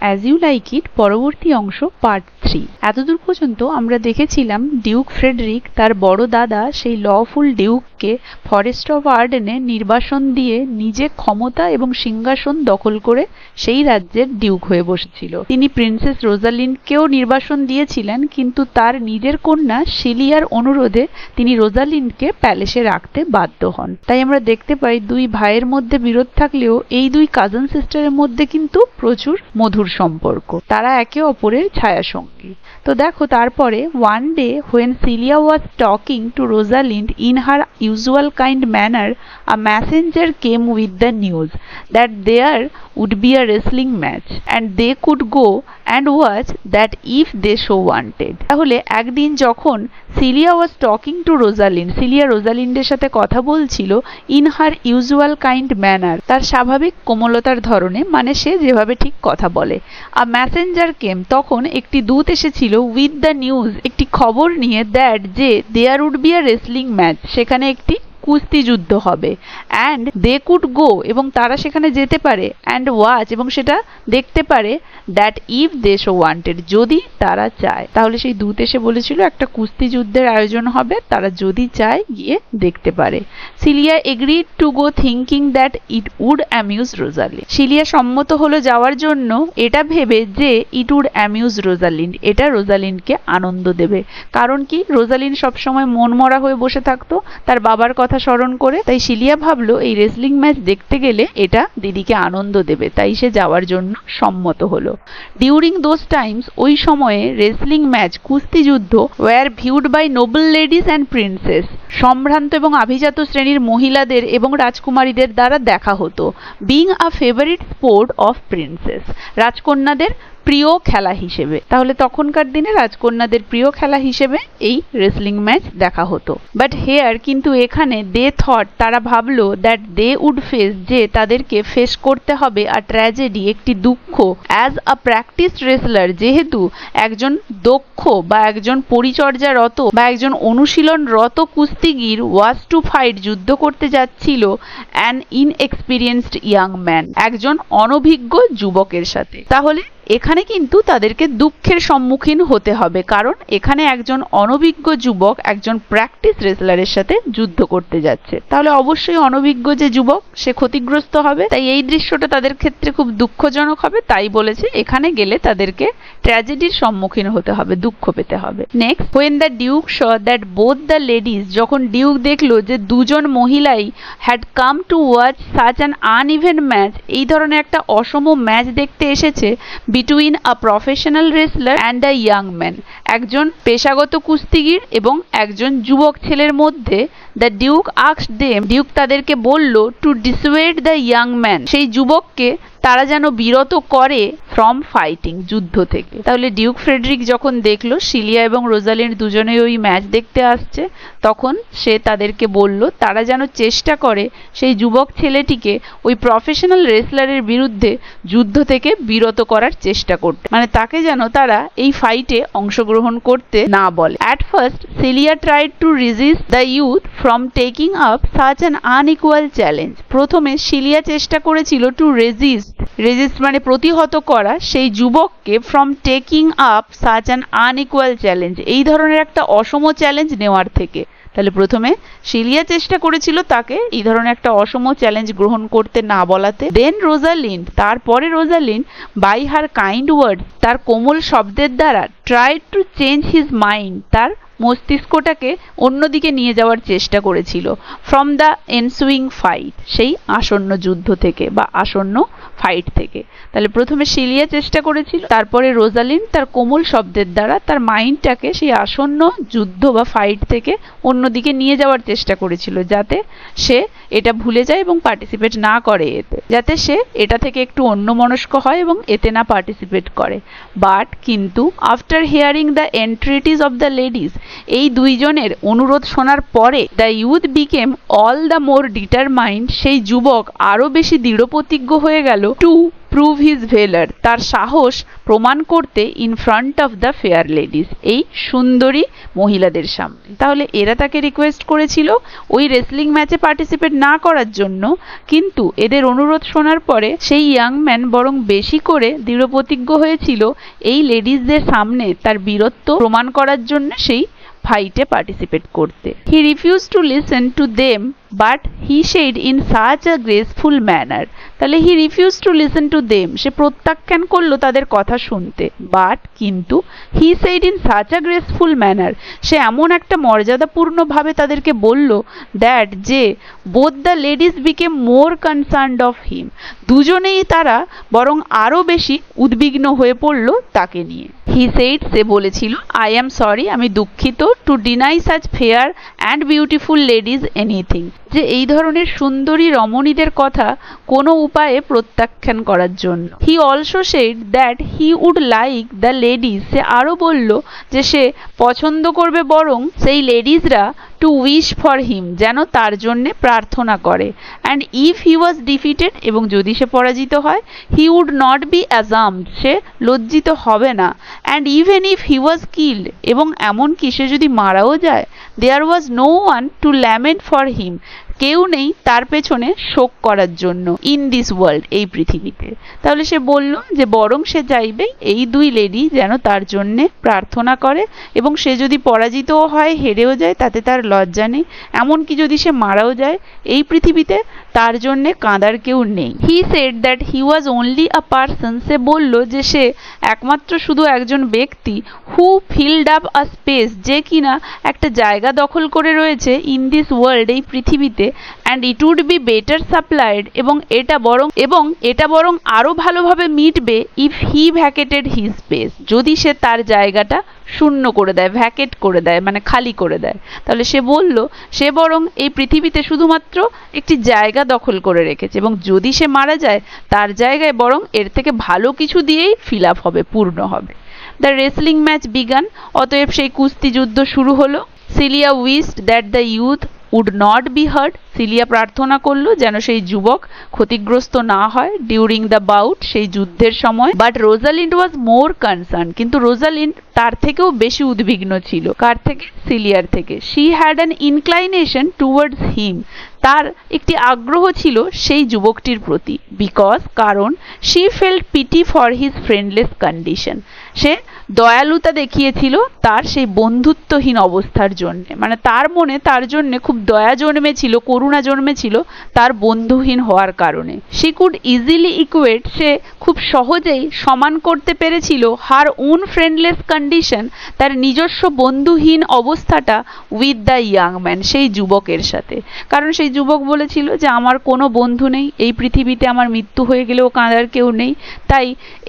As you like it পরবর্তী অংশ part 3। এতদূর পর্যন্ত আমরা দেখেছিলাম ডিউক ফ্রেডরিক তার বড় দাদা সেই লফুল ডিউককে ফরেস্ট অফ আর্ডেনে নির্বাসন দিয়ে নিজে ক্ষমতা এবং সিংহাসন দখল করে সেই রাজ্যের ডিউক হয়ে বসেছিল। তিনি প্রিন্সেস রোজালিন্ডকেও নির্বাসন দিয়েছিলেন, কিন্তু তার নিজের কন্যা সিলিয়ার অনুরোধে তিনি রোজালিন্ডকে প্যালেসে রাখতে বাধ্য হন। তাই আমরা দেখতে পাই দুই ভাইয়ের মধ্যে বিরোধ থাকলেও এই দুই কাজিন সিস্টারের মধ্যে কিন্তু প্রচুর মধুর সম্পর্ক, তারা একে অপরের ছায়াসঙ্গী। তো দেখো তারপরে one day when Celia was talking to Rosalind in her usual kind manner, a messenger came with the news that there would be a wrestling match and they could go and watch that if they so wanted. তাহলে একদিন যখন Celia was talking to Rosalind, Celia রোজালিন্ডের সাথে কথা বলছিল in her usual kind manner, তার স্বাভাবিক কোমলতার ধরনে, মানে সে যেভাবে ঠিক কথা বলে। আ মেসেঞ্জার কেম, তখন একটি দূত এসেছিল উইথ দ্য নিউজ, একটি খবর নিয়ে, দ্যাট যে there would be a wrestling match, সেখানে একটি কুস্তি যুদ্ধ হবে, অ্যান্ড দে কুড গো, এবং তারা সেখানে যেতে পারে, অ্যান্ড ওয়াচ, এবং সেটা দেখতে পারে, that if they so wanted, যদি তারা চায়। তাহলে সেই দূত এসে বলেছিল একটা কুস্তি যুদ্ধের আয়োজন হবে, তারা যদি চায় গিয়ে দেখতে পারে। Celia agreed to go thinking that it would amuse Rosalind, Celia সম্মত হলো যাওয়ার জন্য এটা ভেবে যে ইট উড অ্যামিউজ রোজালিন্ড, এটা রোজালিন্ডকে আনন্দ দেবে। কারণ কি, রোজালিন্ড সবসময় মনমরা হয়ে বসে থাকতো তার বাবার কথা স্মরণ করে, তাই সিলিয়া ভাবলো এই রেসলিং ম্যাচ দেখতে গেলে এটা দিদিকে আনন্দ দেবে, তাই সে যাওয়ার জন্য সম্মত হলো। ডিউরিং দোজ টাইমস, ওই সময়ে রেসলিং ম্যাচ কুস্তি যুদ্ধ war viewed by noble ladies and princes, সম্ভ্রান্ত এবং আভিজাত শ্রেণীর মহিলাদের এবং রাজকুমারীদের দ্বারা দেখা হতো। Being a favourite sport of princess, রাজকন্যাদের প্রিয় খেলা হিসেবে। তাহলে তখনকার দিনে রাজকন্যাদের প্রিয় খেলা হিসেবে এই রেসলিং ম্যাচ দেখা হতো। বাট হেয়ার, কিন্তু এখানে, দে থট, তারা ভাবলো, দ্যাট দে উড ফেস, যে তাদেরকে ফেস করতে হবে, আ ট্র্যাজেডি, একটি দুঃখ, অ্যাজ আ প্র্যাকটিসড রেসলার, যেহেতু একজন দক্ষ বা একজন পরিচর্যারত বা একজন অনুশীলনরত কুস্তিগির ওয়াজ টু ফাইট, যুদ্ধ করতে যাচ্ছিল, অ্যান ইনএক্সপিরিয়েন্সড ইয়াং ম্যান, একজন অনভিজ্ঞ যুবকের সাথে। তাহলে এখানে কিন্তু তাদেরকে দুঃখের সম্মুখীন হতে হবে, কারণ এখানে একজন অনভিজ্ঞ যুবক একজন প্র্যাকটিস রেসলারের সাথে যুদ্ধ করতে যাচ্ছে। তাহলে অবশ্যই অনভিজ্ঞ যে যুবক সে ক্ষতিগ্রস্ত হবে, তাই এই দৃশ্যটা তাদের ক্ষেত্রে খুব দুঃখজনক হবে। তাই বলেছে এখানে গেলে তাদেরকে ট্র্যাজেডির সম্মুখীন হতে হবে, দুঃখ পেতে হবে। Next, when the duke saw that both the ladies, যখন ডিউক দেখলো যে দুজন মহিলাই had come to watch such an uneven match, এই ধরনের একটা অসম ম্যাচ দেখতে এসেছে, between a professional wrestler and a young man, একজন পেশাগত কুস্তিগির এবং একজন যুবক ছেলের মধ্যে, the duke asked them, duke তাদেরকে বলল, to dissuade the young man, সেই যুবককে তারা যেন বিরত করে ফ্রম ফাইটিং, যুদ্ধ থেকে। তাহলে ডিউক ফ্রেডরিক যখন দেখলো সিলিয়া এবং রোজালিন্ড দুজনেই ওই ম্যাচ দেখতে আসছে, তখন সে তাদেরকে বলল তারা যেন চেষ্টা করে সেই যুবক ছেলেটিকে ওই প্রফেশনাল রেসলারের বিরুদ্ধে যুদ্ধ থেকে বিরত করার চেষ্টা করতে, মানে তাকে যেন তারা এই ফাইটে অংশগ্রহণ করতে না বলে। At first Celia tried to resist the youth from taking up such an unequal challenge, প্রথমে সিলিয়া চেষ্টা করেছিল টু রেজিস্ট মানে প্রতিহত করা সেই যুবককে, from taking up such an unequal challenge, এই ধরনের একটা অসম চ্যালেঞ্জ নেওয়ার থেকে। তাহলে প্রথমে সিলিয়া চেষ্টা করেছিল তাকে এই ধরনের একটা অসম চ্যালেঞ্জ গ্রহণ করতে না বলাতে। দেন রোজালিন্ড, তারপরে Rosalind, by her kind word, তার কোমল শব্দের দ্বারা, tried to change his mind, তার মস্তিষ্কটাকে অন্যদিকে নিয়ে যাওয়ার চেষ্টা করেছিল, ফ্রম দ্য এনসুইং ফাইট, সেই আসন্ন যুদ্ধ থেকে বা আসন্ন ফাইট থেকে। তাহলে প্রথমে সিলিয়া চেষ্টা করেছিল, তারপরে রোজালিন্ড তার কোমল শব্দের দ্বারা তার মাইন্ডটাকে সেই আসন্ন যুদ্ধ বা ফাইট থেকে অন্যদিকে নিয়ে যাওয়ার চেষ্টা করেছিল, যাতে সে এটা ভুলে যায় এবং পার্টিসিপেট না করে এতে, যাতে সে এটা থেকে একটু অন্যমনস্ক হয় এবং এতে না পার্টিসিপেট করে। বাট কিন্তু after hearing the entreaties of the ladies, এই দুইজনের অনুরোধ শোনার পরে, the youth became all the more determined, সেই যুবক আরো বেশি দৃঢ়প্রতিজ্ঞ হয়ে গেল, টু প্রুভ হিজ ভেলার, তার সাহস প্রমাণ করতে in front of the fair ladies, এই সুন্দরী মহিলাদের সামনে। তাহলে এরা তাকে রিকোয়েস্ট করেছিল ওই রেসলিং ম্যাচে পার্টিসিপেট না করার জন্য, কিন্তু এদের অনুরোধ শোনার পরে সেই ইয়াং ম্যান বরং বেশি করে দৃঢ়প্রতিজ্ঞ হয়েছিল এই লেডিসদের সামনে তার বীরত্ব প্রমাণ করার জন্য সেই ফাইটে পার্টিসিপেট করতে। He refuse to listen to them but he said in such a graceful manner. তাহলে he refuse to listen to them, সে প্রত্যাখ্যান করলো তাদের কথা শুনতে, বাট কিন্তু he said in such a graceful manner, সে এমন একটা মর্যাদাপূর্ণ ভাবে তাদেরকে বলল দ্যাট যে both the ladies became more concerned of him, দুজনেই তারা বরং আরো বেশি উদ্বিগ্ন হয়ে পড়ল তাকে নিয়ে। হি সেড, সে বলেছিল, আই অ্যাম সরি, আমি দুঃখিত, to deny such fair and beautiful ladies anything, যে এই ধরনের সুন্দরী রমণীদের কথা কোনো উপায়ে প্রত্যাখ্যান করার জন্য। He also said that he would like the ladies, সে আরও বলল যে সে পছন্দ করবে বরং সেই লেডিজরা টু উইশ ফর হিম, যেন তার জন্যে প্রার্থনা করে, and if he was defeated, এবং যদি সে পরাজিত হয়, he would not be ashamed, সে লজ্জিত হবে না, and even if he was killed, এবং এমনকি সে যদি মারাও যায়, there was no one to lament for him, কেউ নেই তার পেছনে শোক করার জন্য, ইন দিস ওয়ার্ল্ড, এই পৃথিবীতে। তাহলে সে বলল যে বরং সে চাইবে এই দুই লেডি যেন তার জন্যে প্রার্থনা করে, এবং সে যদি পরাজিতও হয়, হেরেও যায়, তাতে তার লজ্জা নেই, এমনকি যদি সে মারাও যায়, এই পৃথিবীতে তার জন্যে কাঁদার কেউ নেই। He said that he was only a person, সে বলল যে সে একমাত্র শুধু একজন ব্যক্তি, who filled up a space, যে কিনা একটা জায়গা দখল করে রয়েছে ইন দিস ওয়ার্ল্ড, এই পৃথিবীতে, and it would be better supplied, এবং এটা বরং আরো ভালোভাবে মিটবে if he vacated his space, যদি সে তার জায়গাটা শূন্য করে দেয়, ভ্যাকেট করে দেয়, মানে খালি করে দেয়। তাহলে সে বলল সে বরং এই পৃথিবীতে শুধুমাত্র একটি জায়গা দখল করে রেখেছে, এবং যদি সে মারা যায় তার জায়গায় বরং এর থেকে ভালো কিছু দিয়েই ফিল আপ হবে, পূর্ণ হবে। দ্য রেসলিং ম্যাচ বিগান, অতএব সেই কুস্তি যুদ্ধ শুরু হলো। Celia wished that the youth would not be hurt, Celia প্রার্থনা করলো যেন সেই যুবক ক্ষতিগ্রস্ত না হয় ডিউরিং দ্য বাউট, সেই যুদ্ধের সময়। But Rosalind was more concern, কিন্তু রোজালিন্ড তার থেকেও বেশি উদ্বিগ্ন ছিল। কার থেকে? সিলিয়ার থেকে। She had an inclination towards him, তার একটি আগ্রহ ছিল সেই যুবকটির প্রতি, বিকজ, কারণ, she felt pity for his friendless condition, সে দয়ালুতা দেখিয়েছিল তার সেই বন্ধুত্বহীন অবস্থার জন্য, মানে তার মনে তার জন্য খুব দয়া জন্মেছিল, করুণা জন্মেছিল তার বন্ধুহীন হওয়ার কারণে। শি কুড ইজিলি ইকুয়েট, সে খুব সহজেই সমান করতে পেরেছিল হার ওন ফ্রেন্ডলেস কন্ডিশন, তার নিজস্ব বন্ধুহীন অবস্থাটা, উইথ দ্য ইয়াং ম্যান, সেই যুবকের সাথে। কারণ সেই যুবক বলেছিল যে আমার কোনো বন্ধু নেই, এই পৃথিবীতে আমার মৃত্যু হয়ে গেলেও কাঁদার কেউ নেই, তাই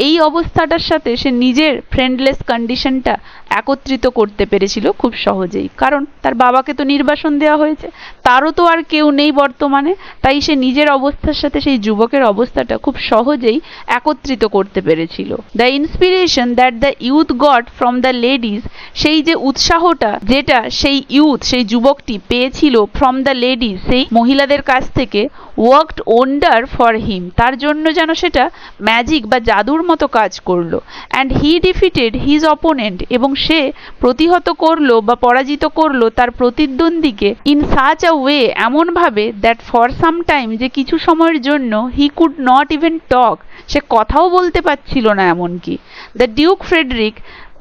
এই অবস্থাটার সাথে সে নিজের ফ্রেন্ডলেস কন্ডিশনটা একত্রিত করতে পেরেছিল খুব সহজেই। কারণ তার বাবাকে তো নির্বাসন দেওয়া হয়েছে, তারও তো আর কেউ নেই বর্তমানে, তাই সে নিজের অবস্থার সাথে সেই যুবকের অবস্থাটা খুব সহজেই একত্রিত করতে পেরেছিল। The inspiration that the youth goat from the ladies, সেই যে উৎসাহটা যেটা সেই ইউথ, সেই যুবকটি পেয়েছিল ফ্রম দ্য লেডিজ, সেই মহিলাদের কাছ থেকে, ওয়ার্কড ওন্ডার ফর হিম, তার জন্য যেন সেটা ম্যাজিক বা জাদুর মতো কাজ করলো। And he defeated his opponent, এবং সে প্রতিহত করলো বা পরাজিত করলো তার প্রতিদ্বন্দ্বীকে, ইন সাচ আ ওয়ে, এমনভাবে, দ্যাট ফর সাম টাইম, যে কিছু সময়ের জন্য, he could not even talk, সে কথাও বলতে পারছিল না এমনকি। The Duke Frederick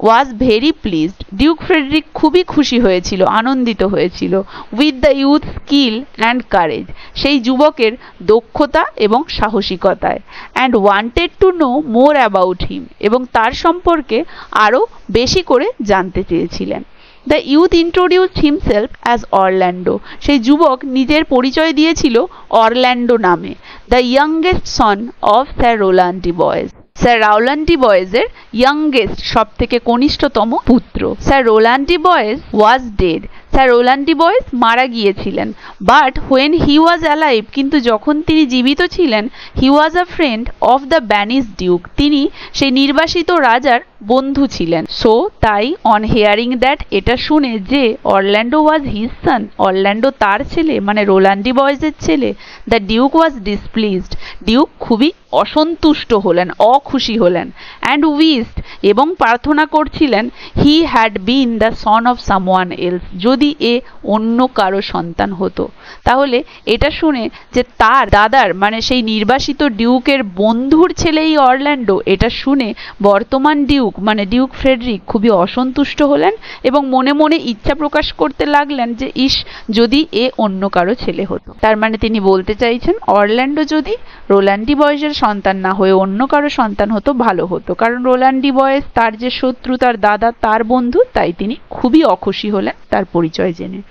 was very pleased, Duke Frederick খুবই খুশি হয়েছিল, আনন্দিত হয়েছিল, with the youth skill and courage, সেই যুবকের দক্ষতা এবং সাহসিকতায়, and wanted to no more about him, এবং তার সম্পর্কে আরও বেশি করে জানতে চেয়েছিলেন। The youth introduced himself as Orlando, সেই যুবক নিজের পরিচয় দিয়েছিল অরল্যান্ডো নামে। The youngest son of sir Rowland de Boys, sir Rowland de বয়েজের ইয়াংগেস্ট, সব থেকে কনিষ্ঠতম পুত্র। Sir Rowland de Boys was dead, sir Rowland de Boys মারা গিয়েছিলেন, but when he was alive, কিন্তু যখন তিনি জীবিত ছিলেন, he was a friend of the banish Duke, তিনি সেই নির্বাসিত রাজার বন্ধু ছিলেন। সো তাই অন হেয়ারিং দ্যাট, এটা শুনে যে Orlando was his son, Orlando তার ছেলে মানে রোল্যান্ড ডি বয়েসের ছেলে, দ্য ডিউক ওয়াজ ডিসপ্লিজড, ডিউক খুবই অসন্তুষ্ট হলেন, অখুশি হলেন, অ্যান্ড উইসড, এবং প্রার্থনা করছিলেন, he had been the son of someone else, যদি এ অন্য কারো সন্তান হতো। তাহলে এটা শুনে যে তার দাদার মানে সেই নির্বাসিত ডিউকের বন্ধুর ছেলেই অরল্যান্ডো, এটা শুনে বর্তমান ডিউক মানে ডিউক ফ্রেডরিক খুবই অসন্তুষ্ট হলেন এবং মনে মনে ইচ্ছা প্রকাশ করতে লাগলেন যে ইস, যদি এ অন্য কারো ছেলে হতো। তার মানে তিনি বলতে চাইছেন অরল্যান্ডো যদি রোল্যান্ড ডি বয়েসের সন্তান না হয়ে অন্য কারো সন্তান হতো ভালো হতো, কারণ রোল্যান্ড ডি বয়েস তার যে শত্রু, তার দাদা তার বন্ধু, তাই তিনি খুবই অখুশি হলেন তার পরিচয় জেনে।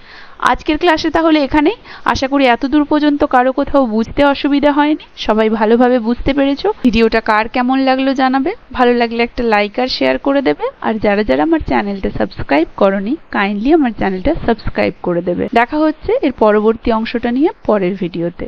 আজকের ক্লাসে তাহলে এখানেই। আশা করি এতদূর পর্যন্ত কারো কোথাও বুঝতে অসুবিধা হয়নি, সবাই ভালোভাবে বুঝতে পেরেছো। ভিডিওটা কার কেমন লাগলো জানাবে, ভালো লাগলে একটা লাইক আর শেয়ার করে দেবে, আর যারা যারা আমার চ্যানেলটা সাবস্ক্রাইব করনি কাইন্ডলি আমার চ্যানেলটা সাবস্ক্রাইব করে দেবে। দেখা হচ্ছে এর পরবর্তী অংশটা নিয়ে পরের ভিডিওতে।